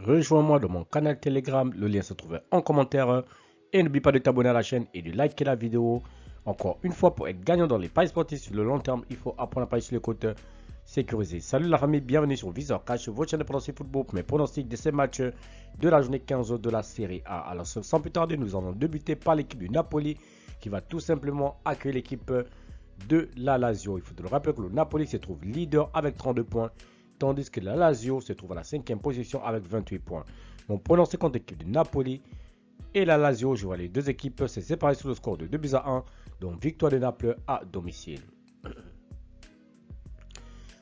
rejoins-moi dans mon canal Telegram. Le lien se trouve en commentaire. Et n'oublie pas de t'abonner à la chaîne et de liker la vidéo. Encore une fois, pour être gagnant dans les paris sportifs sur le long terme, il faut apprendre à parier sur les côtes sécurisées. Salut la famille, bienvenue sur Viseur Cash, votre chaîne de pronostics football pour mes pronostics de ces matchs de la journée 15 de la Série A. Alors sans plus tarder, nous allons débuter par l'équipe du Napoli qui va tout simplement accueillir l'équipe de la Lazio. Il faut te le rappeler que le Napoli se trouve leader avec 32 points, tandis que la Lazio se trouve à la 5e position avec 28 points. Mon pronostic contre l'équipe de Napoli et la Lazio, je vois les deux équipes se séparer sur le score de 2-1, donc victoire de Naples à domicile.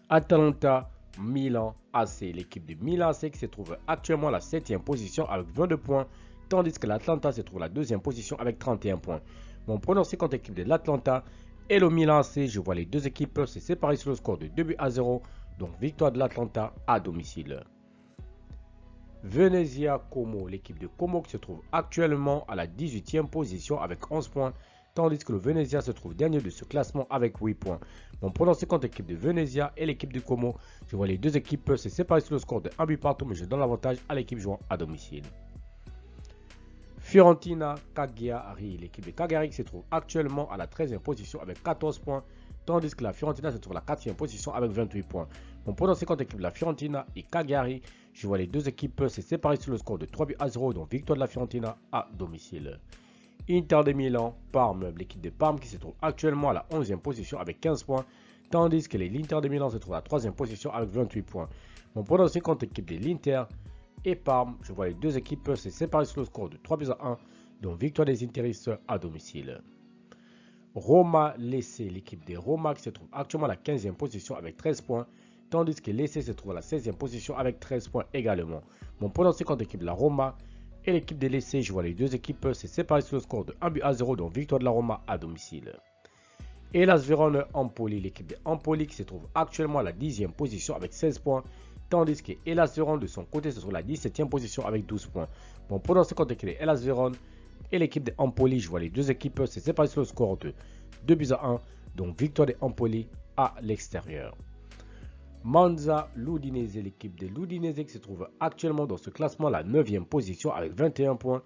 Atalanta, Milan AC. L'équipe de Milan AC qui se trouve actuellement à la 7e position avec 22 points, tandis que l'Atalanta se trouve à la 2e position avec 31 points. Mon pronostic contre l'équipe de l'Atalanta et le Milan AC, je vois les deux équipes se séparer sur le score de 2-0, donc victoire de l'Atalanta à domicile. Venezia Como, l'équipe de Como qui se trouve actuellement à la 18e position avec 11 points, tandis que le Venezia se trouve dernier de ce classement avec 8 points. Mon pronostic contre l'équipe de Venezia et l'équipe de Como, je vois les deux équipes se séparer sur le score de 1 but partout, mais je donne l'avantage à l'équipe jouant à domicile. Fiorentina Cagliari, l'équipe de Cagliari qui se trouve actuellement à la 13e position avec 14 points, tandis que la Fiorentina se trouve à la 4e position avec 28 points. Mon pronostic contre l'équipe de la Fiorentina et Cagliari, je vois les deux équipes se séparer sur le score de 3-0, donc victoire de la Fiorentina à domicile. Inter de Milan, Parme, l'équipe de Parme qui se trouve actuellement à la 11e position avec 15 points, tandis que l'Inter de Milan se trouve à la 3e position avec 28 points. Mon pronostic contre l'équipe de l'Inter et Parme, je vois les deux équipes se séparer sur le score de 3-1, donc victoire des Interistes à domicile. Roma Lecce, l'équipe de Roma qui se trouve actuellement à la 15e position avec 13 points, tandis que Lecce se trouve à la 16e position avec 13 points également. Mon pronostic contre l'équipe de la Roma et l'équipe de Lecce, je vois les deux équipes se séparer sur le score de 1-0, donc victoire de la Roma à domicile. Et Hellas Vérone Empoli, l'équipe de Empoli qui se trouve actuellement à la 10e position avec 16 points, tandis que Hellas Vérone de son côté se trouve à la 17e position avec 12 points. Mon pronostic contre l'équipe de Hellas Vérone et l'équipe de Empoli, je vois les deux équipes se séparer sur le score de 2-1, donc victoire de Empoli à l'extérieur. Monza l'Udinese, l'équipe de l'Udinese qui se trouve actuellement dans ce classement à la 9e position avec 21 points,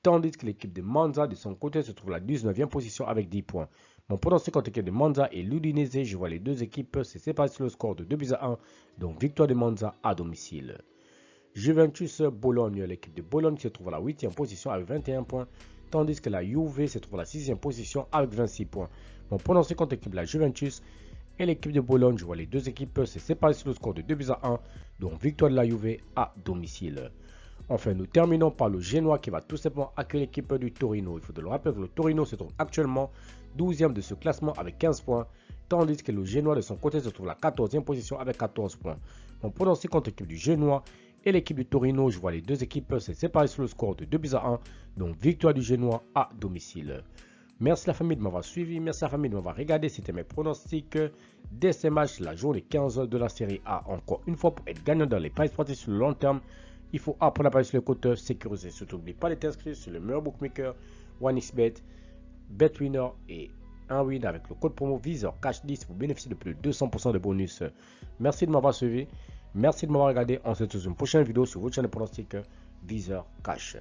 tandis que l'équipe de Monza de son côté se trouve à la 19e position avec 10 points. Mon pronostic contre l'équipe de Monza et l'Udinese, je vois les deux équipes se séparer sur le score de 2-1, donc victoire de Monza à domicile. Juventus Bologne, l'équipe de Bologne se trouve à la 8e position avec 21 points, tandis que la Juve se trouve à la 6e position avec 26 points. Mon pronostic contre l'équipe de la Juventus et l'équipe de Bologne, je vois les deux équipes se séparer sur le score de 2-1, donc victoire de la Juve à domicile. Enfin, nous terminons par le Genoa qui va tout simplement accueillir l'équipe du Torino. Il faut le rappeler que le Torino se trouve actuellement 12e de ce classement avec 15 points, tandis que le Genoa de son côté se trouve à la 14e position avec 14 points. Mon pronostic contre l'équipe du Genoa et l'équipe du Torino, je vois les deux équipes se séparer sur le score de 2-1, donc victoire du Genoa à domicile. Merci la famille de m'avoir suivi, merci la famille de m'avoir regardé, c'était mes pronostics dès ces matchs, la journée 15 de la Série A. Encore une fois, pour être gagnant dans les paris sportifs sur le long terme, il faut apprendre à parier sur les côtes sécurisées. Surtout, n'oubliez pas d'être inscrit sur le meilleur bookmaker, OneXBet, BetWinner et Unwin avec le code promo Viseur Cash 10 pour bénéficier de plus de 200% de bonus. Merci de m'avoir suivi, merci de m'avoir regardé. On se retrouve dans une prochaine vidéo sur votre chaîne de pronostics Viseur Cash.